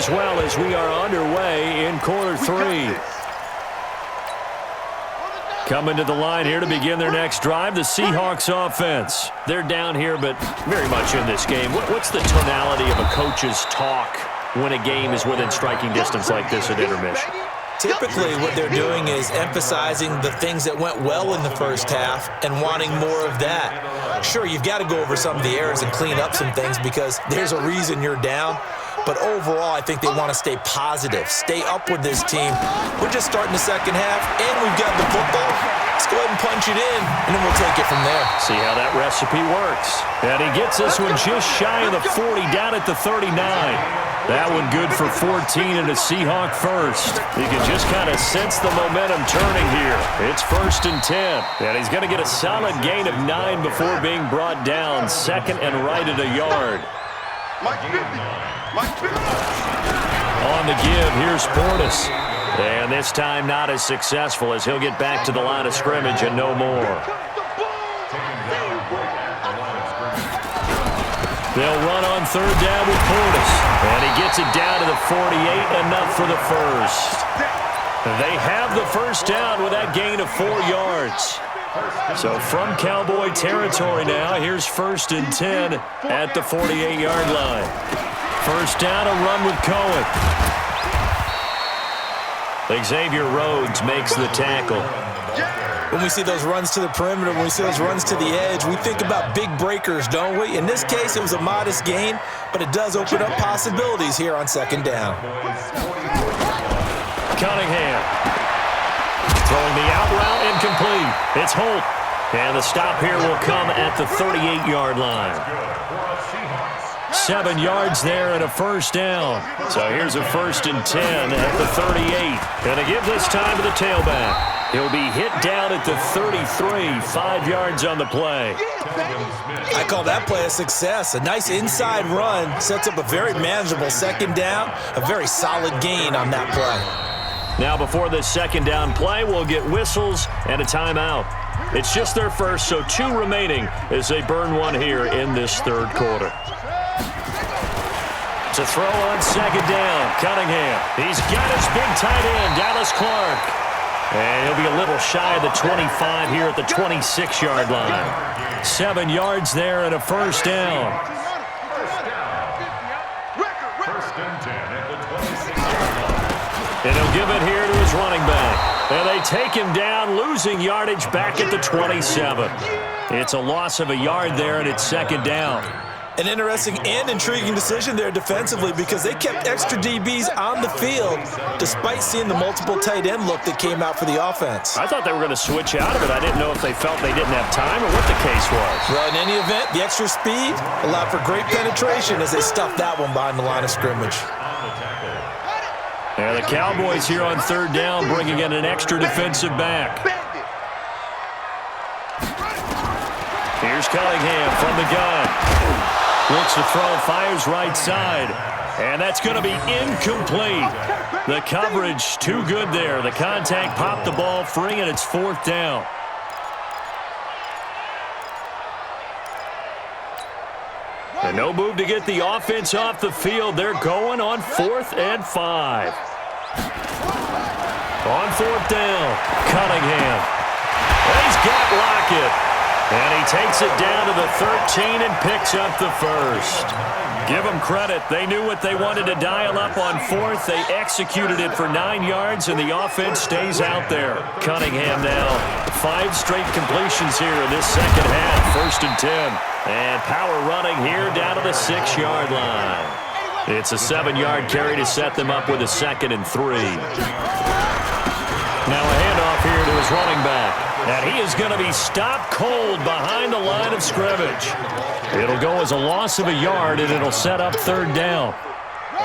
as well as we are underway in quarter three. Coming to the line here to begin their next drive, the Seahawks offense. They're down here, but very much in this game. What's the tonality of a coach's talk when a game is within striking distance like this at intermission? Typically, what they're doing is emphasizing the things that went well in the first half and wanting more of that. Sure, you've got to go over some of the errors and clean up some things because there's a reason you're down. But overall, I think they want to stay positive, stay up with this team. We're just starting the second half, and we've got the football. Let's go ahead and punch it in, and then we'll take it from there. See how that recipe works. And he gets this one just shy of the 40, down at the 39. That one good for 14 and a Seahawk first. You can just kind of sense the momentum turning here. It's 1st and 10. And he's going to get a solid gain of 9 before being brought down. Second and right at a yard. On the give, here's Portis. And this time not as successful as he'll get back to the line of scrimmage and no more. They'll run on third down with Portis. And he gets it down to the 48, enough for the first. They have the first down with that gain of 4 yards. So from Cowboy territory now, here's 1st and 10 at the 48-yard line. First down, a run with Cohen. Xavier Rhodes makes the tackle. When we see those runs to the perimeter, when we see those runs to the edge, we think about big breakers, don't we? In this case, it was a modest gain, but it does open up possibilities here on second down. Cunningham. Throwing the out route, incomplete. It's Holt. And the stop here will come at the 38-yard line. 7 yards there and a first down. So here's a 1st and 10 at the 38. Going to give this time to the tailback. He'll be hit down at the 33, 5 yards on the play. I call that play a success. A nice inside run sets up a very manageable second down, a very solid gain on that play. Now before this second down play, we'll get whistles and a timeout. It's just their first, so 2 remaining as they burn one here in this third quarter. To throw on second down, Cunningham. He's got his big tight end, Dallas Clark. And he'll be a little shy of the 25 here at the 26-yard line. 7 yards there and a first down. And he'll give it here to his running back. And they take him down, losing yardage back at the 27. It's a loss of a yard there, and it's second down. An interesting and intriguing decision there defensively because they kept extra DBs on the field despite seeing the multiple tight end look that came out for the offense. I thought they were going to switch out of it. I didn't know if they felt they didn't have time or what the case was. Well, in any event, the extra speed allowed for great penetration as they stuffed that one behind the line of scrimmage. Yeah, the Cowboys here on third down bringing in an extra defensive back. Here's Cunningham from the gun. Looks to throw, fires right side. And that's going to be incomplete. The coverage too good there. The contact popped the ball free, and it's 4th down. And no move to get the offense off the field. They're going on 4th and 5. On 4th down, Cunningham. He's got Lockett. And he takes it down to the 13 and picks up the first. Give them credit. They knew what they wanted to dial up on 4th. They executed it for 9 yards, and the offense stays out there. Cunningham now. 5 straight completions here in this second half. 1st and 10. And power running here down to the 6-yard line. It's a 7-yard carry to set them up with a 2nd and 3. Now a handoff here to his running back. And he is going to be stopped cold behind the line of scrimmage. It'll go as a loss of a yard, and it'll set up third down.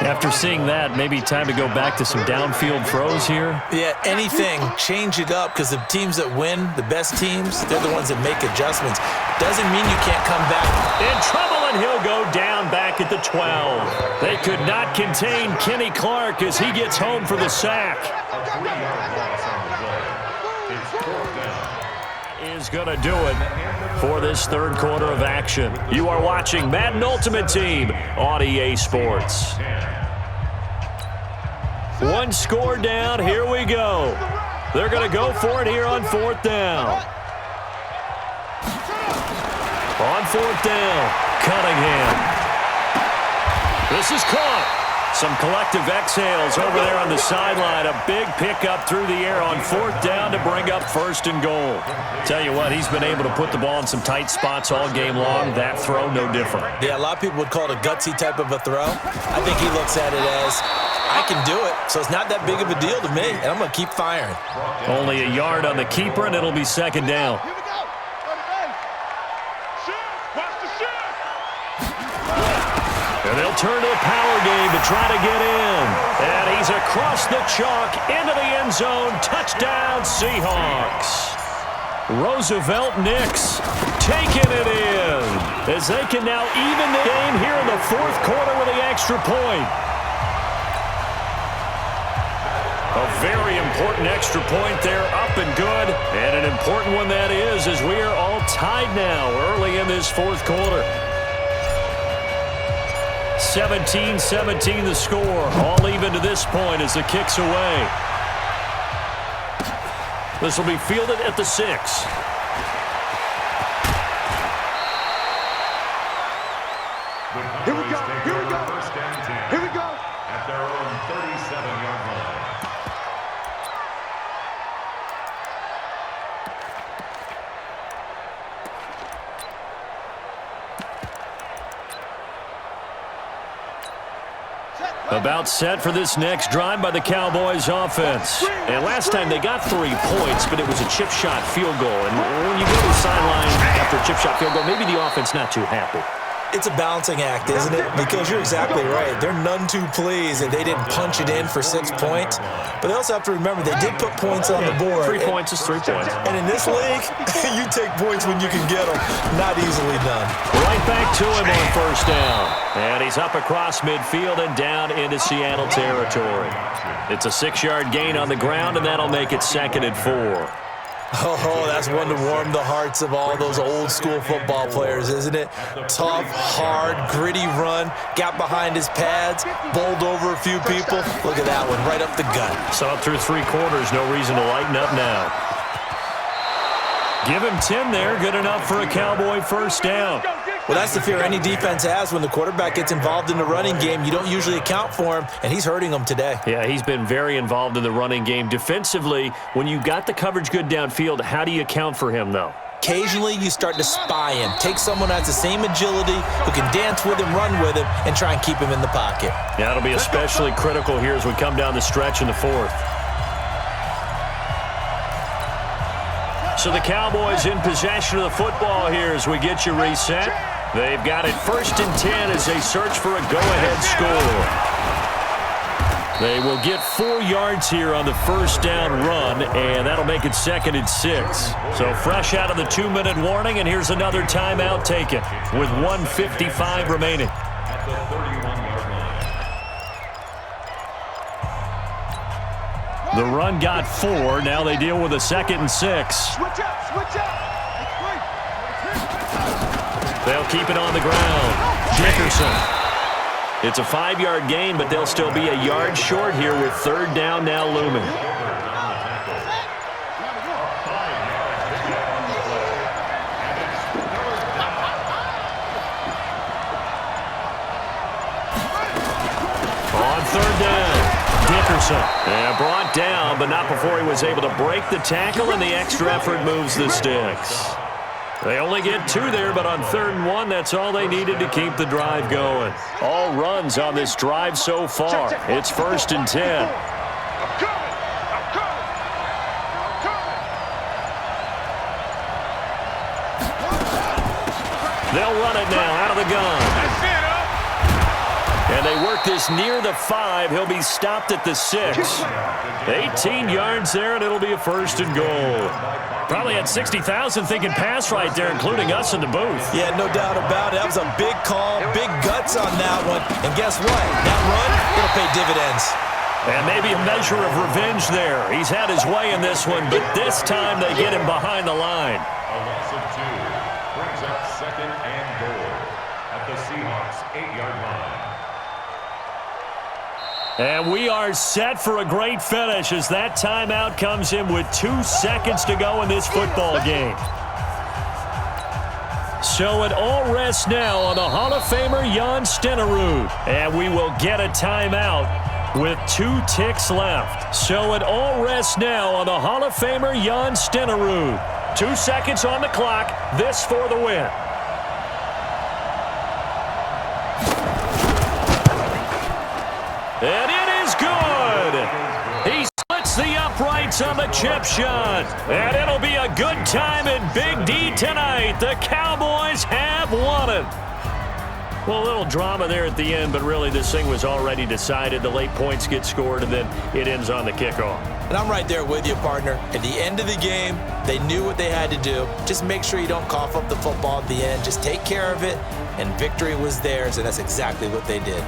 After seeing that, maybe time to go back to some downfield throws here? Yeah, anything. Change it up because the teams that win, the best teams, they're the ones that make adjustments. Doesn't mean you can't come back. In trouble, and he'll go down back at the 12. They could not contain Kenny Clark as he gets home for the sack. Is going to do it for this third quarter of action. You are watching Madden Ultimate Team on EA Sports. One score down. Here we go. They're going to go for it here on 4th down. On 4th down, Cunningham. This is caught. Some collective exhales over there on the sideline. A big pickup through the air on 4th down to bring up 1st and goal. Tell you what, he's been able to put the ball in some tight spots all game long. That throw, no different. Yeah, a lot of people would call it a gutsy type of a throw. I think he looks at it as, I can do it, so it's not that big of a deal to me, and I'm going to keep firing. Only a yard on the keeper, and it'll be 2nd down. And they'll turn to the power game to try to get in. And he's across the chalk into the end zone. Touchdown, Seahawks. Roosevelt Nix taking it in as they can now even the game here in the 4th quarter with the extra point. A very important extra point there, up and good. And an important one that is, as we are all tied now early in this 4th quarter. 17-17 the score. All even to this point as the kick's away. This will be fielded at the 6. Here we go. Here we go. Here we go. At their own 37-yard line. About set for this next drive by the Cowboys offense. And last time they got 3 points, but it was a chip shot field goal. And when you go to the sideline after a chip shot field goal, maybe the offense not too happy. It's a balancing act, isn't it? Because you're exactly right. They're none too pleased that they didn't punch it in for 6 points. But they also have to remember they did put points on the board. 3 points is 3 points. And in this league, you take points when you can get them. Not easily done. Right back to him on 1st down. And he's up across midfield and down into Seattle territory. It's a 6-yard gain on the ground, and that'll make it 2nd and 4. Oh, that's one to warm the hearts of all those old-school football players, isn't it? Tough, hard, gritty run, got behind his pads, bowled over a few people. Look at that one, right up the gut. So up through 3 quarters, no reason to lighten up now. Give him 10 there, good enough for a Cowboy 1st down. Well, that's the fear any defense has when the quarterback gets involved in the running game. You don't usually account for him, and he's hurting them today. Yeah, he's been very involved in the running game. Defensively, when you got the coverage good downfield, how do you account for him, though? Occasionally, you start to spy him. Take someone that has the same agility, who can dance with him, run with him, and try and keep him in the pocket. Yeah, it'll be especially critical here as we come down the stretch in the 4th. So the Cowboys in possession of the football here as we get you reset. They've got it 1st and 10 as they search for a go-ahead score. They will get 4 yards here on the 1st down run, and that'll make it 2nd and 6. So fresh out of the 2-minute warning, and here's another timeout taken with 1:55 remaining. At the 31-yard line. The run got 4. Now they deal with a 2nd and 6. Switch up, switch up. They'll keep it on the ground. Dickerson. It's a 5-yard gain, but they'll still be a yard short here with 3rd down now looming. On 3rd down, Dickerson. And brought down, but not before he was able to break the tackle, and the extra effort moves the sticks. They only get 2 there, but on 3rd and 1, that's all they needed to keep the drive going. All runs on this drive so far. It's 1st and 10. They'll run it now out of the gun. And they work this near the 5. He'll be stopped at the 6. 18 yards there, and it'll be a 1st and goal. Probably had 60,000 thinking pass right there, including us in the booth. Yeah, no doubt about it. That was a big call, big guts on that one. And guess what? That run, it'll pay dividends. And maybe a measure of revenge there. He's had his way in this one, but this time they get him behind the line. A loss of 2 brings up 2nd and goal at the Seahawks 8-yard line. And we are set for a great finish as that timeout comes in with 2 seconds to go in this football game. So it all rests now on the Hall of Famer Jan Stenerud. And we will get a timeout with 2 ticks left. So it all rests now on the Hall of Famer Jan Stenerud. 2 seconds on the clock. This for the win. And it is good. He splits the uprights on the chip shot. And it'll be a good time in Big D tonight. The Cowboys have won it. Well, a little drama there at the end, but really this thing was already decided. The late points get scored, and then it ends on the kickoff. And I'm right there with you, partner. At the end of the game, they knew what they had to do. Just make sure you don't cough up the football at the end. Just take care of it, and victory was theirs, and that's exactly what they did.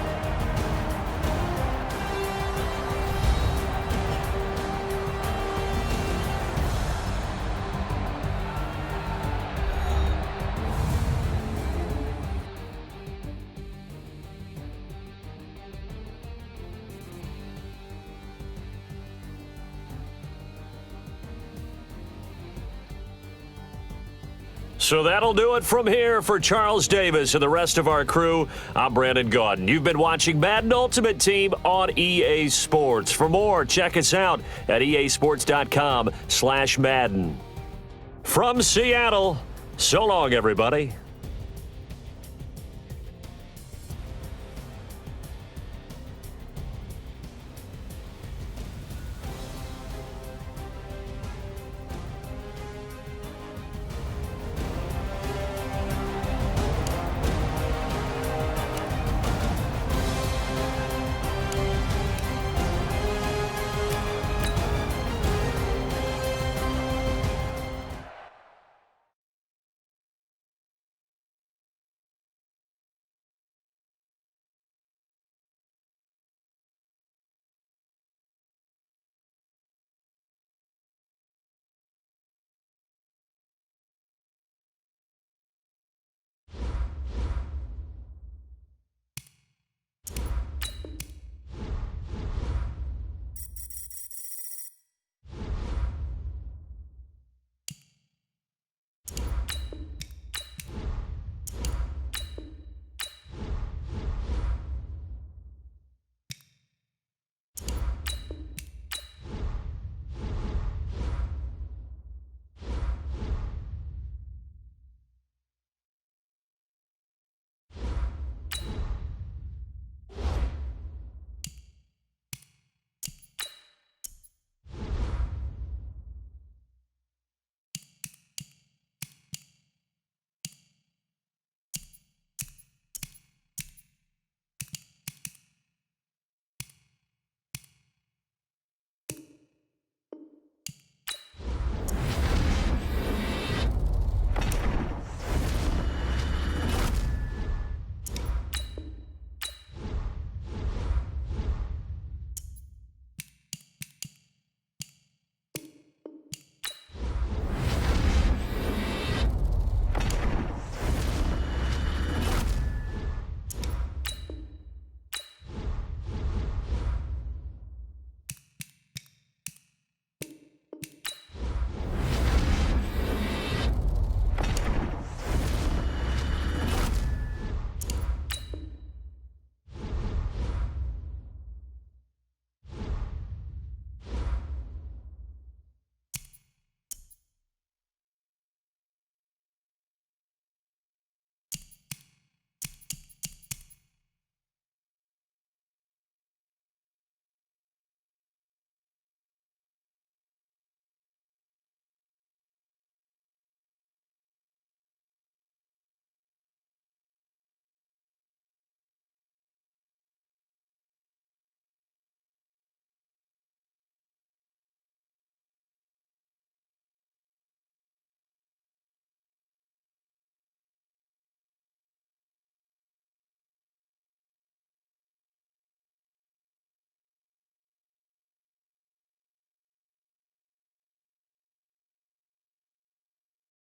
So that'll do it from here for Charles Davis and the rest of our crew. I'm Brandon Gaudin. You've been watching Madden Ultimate Team on EA Sports. For more, check us out at easports.com/Madden. From Seattle, so long, everybody.